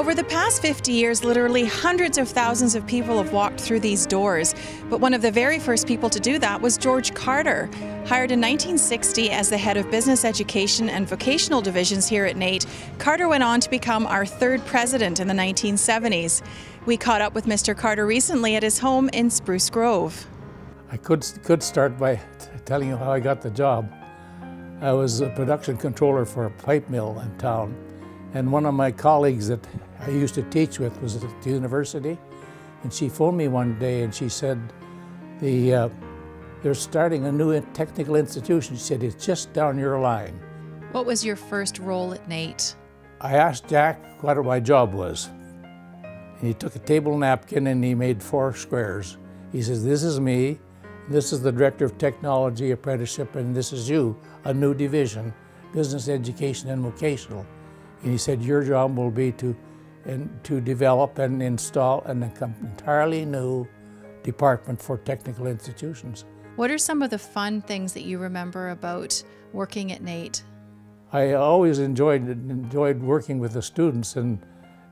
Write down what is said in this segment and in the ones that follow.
Over the past 50 years, literally hundreds of thousands of people have walked through these doors. But one of the very first people to do that was George Carter. Hired in 1960 as the head of business education and vocational divisions here at NAIT, Carter went on to become our third president in the 1970s. We caught up with Mr. Carter recently at his home in Spruce Grove. I could start by telling you how I got the job. I was a production controller for a pipe mill in town. And one of my colleagues that I used to teach with was at the university, and she phoned me one day and she said, they're starting a new technical institution. She said, it's just down your line. What was your first role at NAIT? I asked Jack what my job was. And he took a table napkin and he made 4 squares. He says, this is me, this is the Director of Technology, Apprenticeship, and this is you, a new division, Business Education and Vocational. And he said, your job will be to develop and install an entirely new department for technical institutions. What are some of the fun things that you remember about working at NAIT? I always enjoyed working with the students, and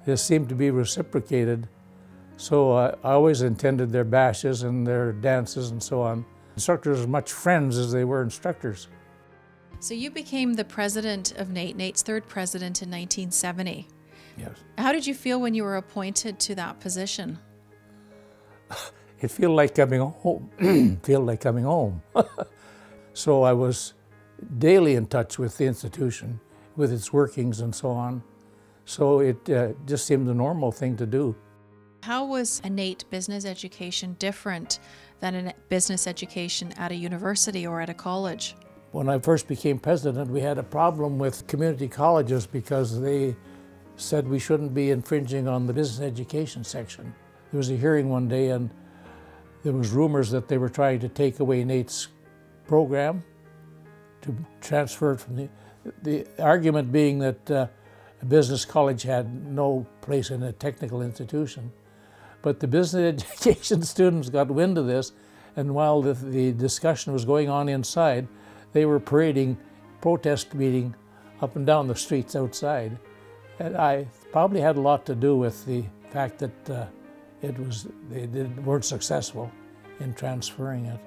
this seemed to be reciprocated. So I always attended their bashes and their dances and so on. Instructors were as much friends as they were instructors. So you became the president of NAIT, NAIT's third president in 1970. Yes. How did you feel when you were appointed to that position? It felt like coming home. So I was daily in touch with the institution, with its workings and so on. So it just seemed the normal thing to do. How was a NAIT business education different than a business education at a university or at a college? When I first became president, we had a problem with community colleges because they said we shouldn't be infringing on the business education section. There was a hearing one day and there was rumors that they were trying to take away NAIT's program, to transfer it from the argument being that a business college had no place in a technical institution. But the business education students got wind of this, and while the discussion was going on inside, they were parading, protest meeting up and down the streets outside. And I probably had a lot to do with the fact that they weren't successful in transferring it.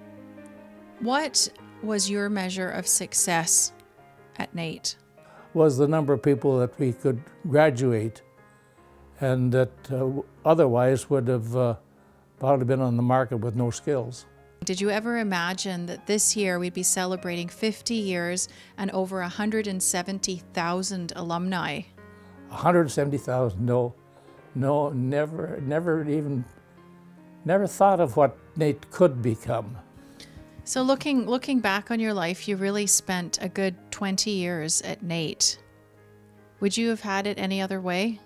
What was your measure of success at NAIT? Was the number of people that we could graduate and that otherwise would have probably been on the market with no skills. Did you ever imagine that this year we'd be celebrating 50 years and over 170,000 alumni? 170,000, no, never thought of what NAIT could become. So looking back on your life, you really spent a good 20 years at NAIT. Would you have had it any other way?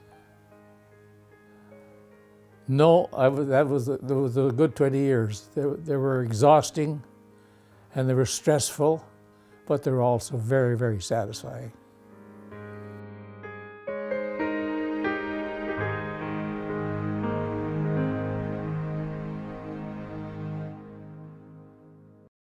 No, there was a good 20 years. They were exhausting and they were stressful, but they were also very, very satisfying.